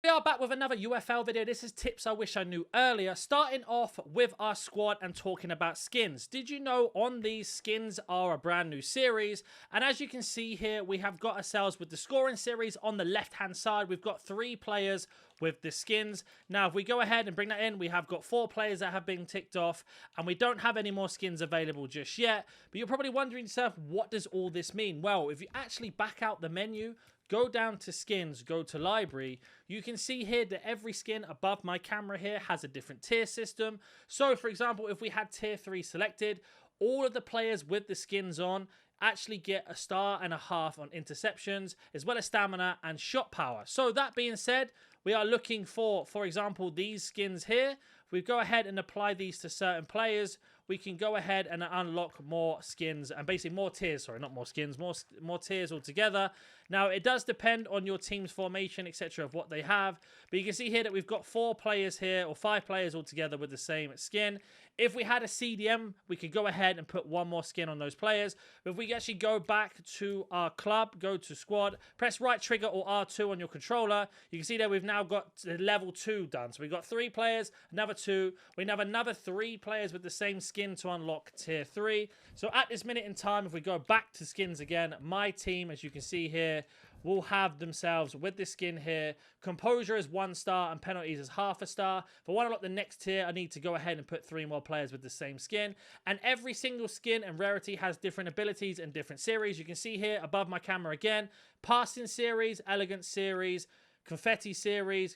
We are back with another UFL video. This is tips I wish I knew earlier. Starting off with our squad and talking about skins. Did you know on these skins are a brand new series? And as you can see here, we have got ourselves with the scoring series on the left-hand side. We've got 3 players with the skins. Now, if we go ahead and bring that in, we have got 4 players that have been ticked off, and we don't have any more skins available just yet. But you're probably wondering yourself, what does all this mean? Well, if you actually back out the menu, go down to skins, go to library, you can see here that every skin above my camera here has a different tier system. So for example, if we had tier 3 selected, all of the players with the skins on actually get a 1.5 stars on interceptions, as well as stamina and shot power. So that being said, we are looking for example, these skins here. If we go ahead and apply these to certain players, we can go ahead and unlock more skins and basically more tiers. Sorry, not more skins, more tiers altogether. Now, it does depend on your team's formation, etc., of what they have. But you can see here that we've got 4 players here, or 5 players altogether with the same skin. If we had a CDM, we could go ahead and put 1 more skin on those players. But if we actually go back to our club, go to squad, press right trigger or R2 on your controller, you can see that we've now got level 2 done. So we've got 3 players, another 2. We have another 3 players with the same skin to unlock tier 3. So at this minute in time, if we go back to skins again, my team, as you can see here, will have themselves with this skin here. Composure is 1 star and penalties is 0.5 star. If I want to unlock the next tier, I need to go ahead and put 3 more players with the same skin. And every single skin and rarity has different abilities and different series. You can see here above my camera again, passing series, elegant series, confetti series,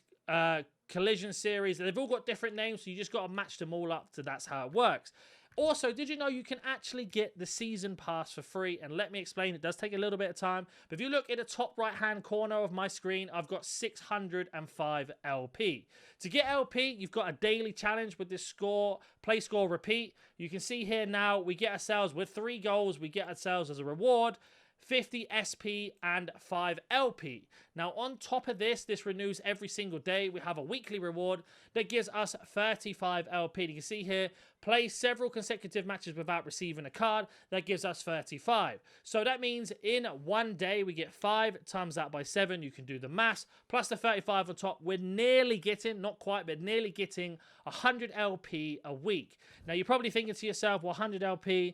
collision series. They've all got different names, so you just got to match them all up to that's how it works. Also, did you know you can actually get the season pass for free? And let me explain, it does take a little bit of time. But if you look at the top right-hand corner of my screen, I've got 605 LP. To get LP, you've got a daily challenge with this score, play, score, repeat. You can see here now, we get ourselves with 3 goals, we get ourselves as a reward 50 SP and 5 LP. Now, on top of this, this renews every single day. We have a weekly reward that gives us 35 LP. You can see here, play several consecutive matches without receiving a card. That gives us 35. So that means in 1 day, we get 5 times that by 7. You can do the maths. Plus the 35 on top. We're nearly getting, not quite, but nearly getting 100 LP a week. Now, you're probably thinking to yourself, well, 100 LP,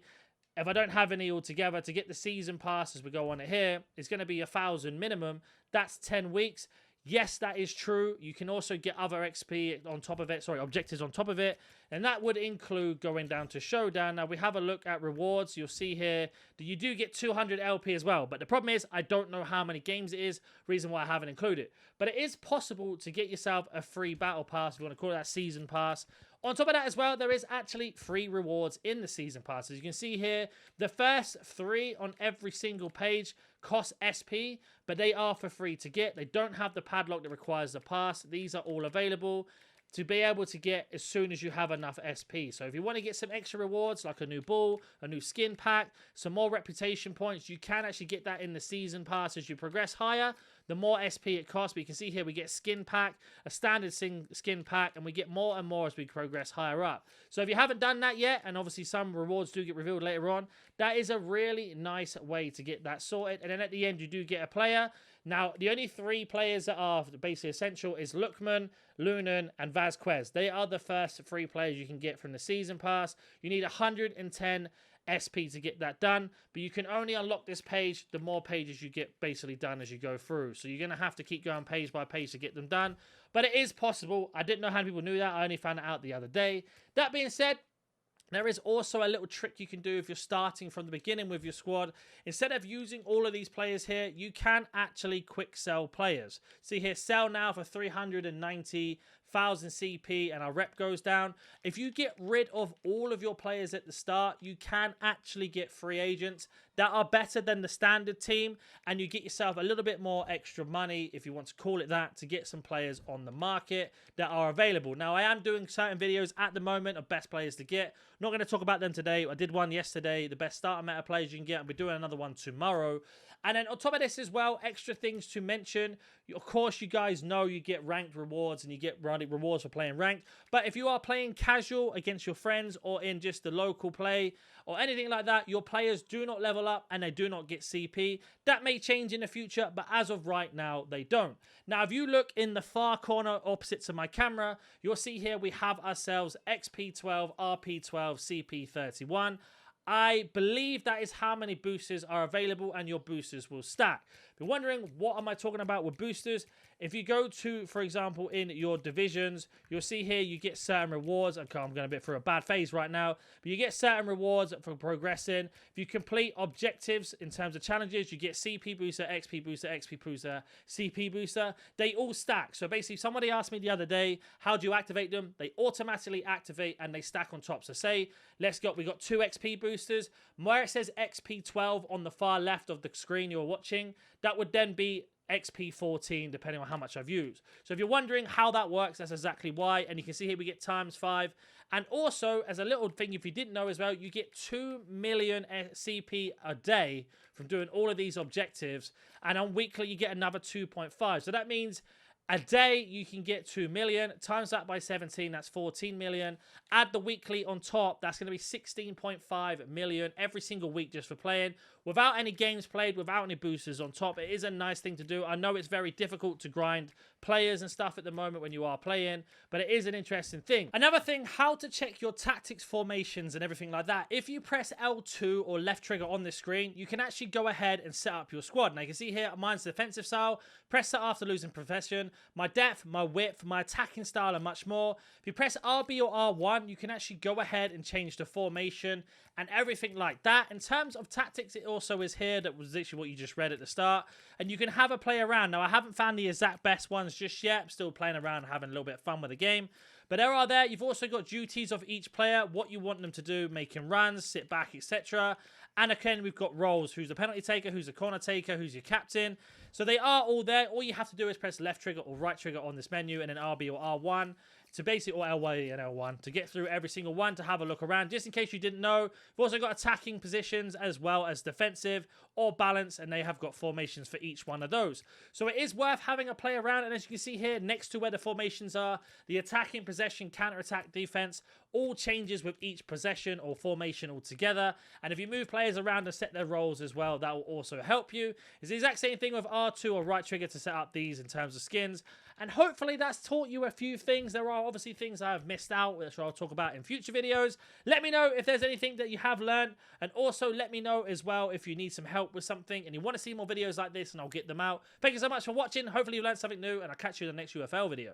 if I don't have any altogether, to get the season pass as we go on it here, it's going to be 1,000 minimum. That's 10 weeks. Yes, that is true. You can also get other XP on top of it, sorry, objectives on top of it. And that would include going down to Showdown. Now, we have a look at rewards. You'll see here that you do get 200 LP as well. But the problem is, I don't know how many games it is. Reason why I haven't included it. But it is possible to get yourself a free battle pass, if you want to call it that season pass. On top of that as well, there is actually free rewards in the season pass. As you can see here, the first 3 on every single page cost SP, but they are for free to get. They don't have the padlock that requires the pass. These are all available to be able to get as soon as you have enough SP. So if you want to get some extra rewards, like a new ball, a new skin pack, some more reputation points, you can actually get that in the season pass. As you progress higher, the more SP it costs. But you can see here we get skin pack, a standard skin pack, and we get more and more as we progress higher up. So if you haven't done that yet, and obviously some rewards do get revealed later on, that is a really nice way to get that sorted. And then at the end, you do get a player. Now, the only 3 players that are basically essential is Lookman, Lunan, and Vazquez. They are the first 3 players you can get from the season pass. You need 110 SP to get that done, but you can only unlock this page the more pages you get basically done as you go through. So you're going to have to keep going page by page to get them done, but it is possible. I didn't know how many people knew that. I only found it out the other day. That being said, there is also a little trick you can do if you're starting from the beginning with your squad. Instead of using all of these players here, you can actually quick sell players. See here, sell now for 390,000 CP and our rep goes down. If you get rid of all of your players at the start, you can actually get free agents that are better than the standard team, and you get yourself a little bit more extra money, if you want to call it that, to get some players on the market that are available. Now, I am doing certain videos at the moment of best players to get. Not going to talk about them today. I did one yesterday, the best starter meta players you can get. I'll be doing another one tomorrow. And then on top of this as well, extra things to mention. Of course, you guys know you get ranked rewards and you get rewards for playing ranked. But if you are playing casual against your friends or in just the local play or anything like that, your players do not level up and they do not get CP. That may change in the future, but as of right now, they don't. Now, if you look in the far corner opposite to my camera, you'll see here we have ourselves XP12, RP12, CP31. I believe that is how many boosters are available and your boosters will stack. If you're wondering what am I talking about with boosters, if you go to, for example, in your divisions, you'll see here you get certain rewards. Okay, I'm going a bit through a bad phase right now, but you get certain rewards for progressing. If you complete objectives in terms of challenges, you get CP booster, XP booster, XP booster, CP booster. They all stack. So basically, somebody asked me the other day, how do you activate them? They automatically activate and they stack on top. So say, we got 2 XP boosters. Where it says XP12 on the far left of the screen you're watching, that would then be XP14 depending on how much I've used. So if you're wondering how that works, that's exactly why. And you can see here we get ×5. And also, as a little thing, if you didn't know as well, you get 2 million CP a day from doing all of these objectives. And on weekly, you get another 2.5. So that means a day, you can get 2 million. Times that by 17, that's 14 million. Add the weekly on top, that's going to be 16.5 million every single week just for playing. Without any games played, without any boosters on top. It is a nice thing to do. I know it's very difficult to grind players and stuff at the moment when you are playing, but it is an interesting thing. Another thing, how to check your tactics, formations, and everything like that. If you press L2 or left trigger on the screen, you can actually go ahead and set up your squad. Now you can see here, mine's defensive style. Press that after losing possession. My depth, my width, my attacking style, and much more. If you press RB or R1, you can actually go ahead and change the formation and everything like that. In terms of tactics, it also is here. That was literally what you just read at the start. And you can have a play around. Now, I haven't found the exact best ones just yet. I'm still playing around, having a little bit of fun with the game. But there are there. You've also got duties of each player, what you want them to do, making runs, sit back, etc. And again, we've got roles. Who's the penalty taker? Who's the corner taker? Who's your captain? So they are all there. All you have to do is press left trigger or right trigger on this menu and then RB or R1 to basically, or L1 and L1 to get through every single one, to have a look around. Just in case you didn't know, we've also got attacking positions as well as defensive or balance, and they have got formations for each one of those. So it is worth having a play around, and as you can see here, next to where the formations are, the attacking, possession, counter-attack, defense, all changes with each possession or formation altogether. And if you move players around and set their roles as well, that will also help you. It's the exact same thing with R2 or right trigger to set up these in terms of skins. And hopefully that's taught you a few things. There are obviously things I have missed out, which I'll talk about in future videos. Let me know if there's anything that you have learned. And also let me know as well if you need some help with something and you want to see more videos like this, and I'll get them out. Thank you so much for watching. Hopefully you learned something new, and I'll catch you in the next UFL video.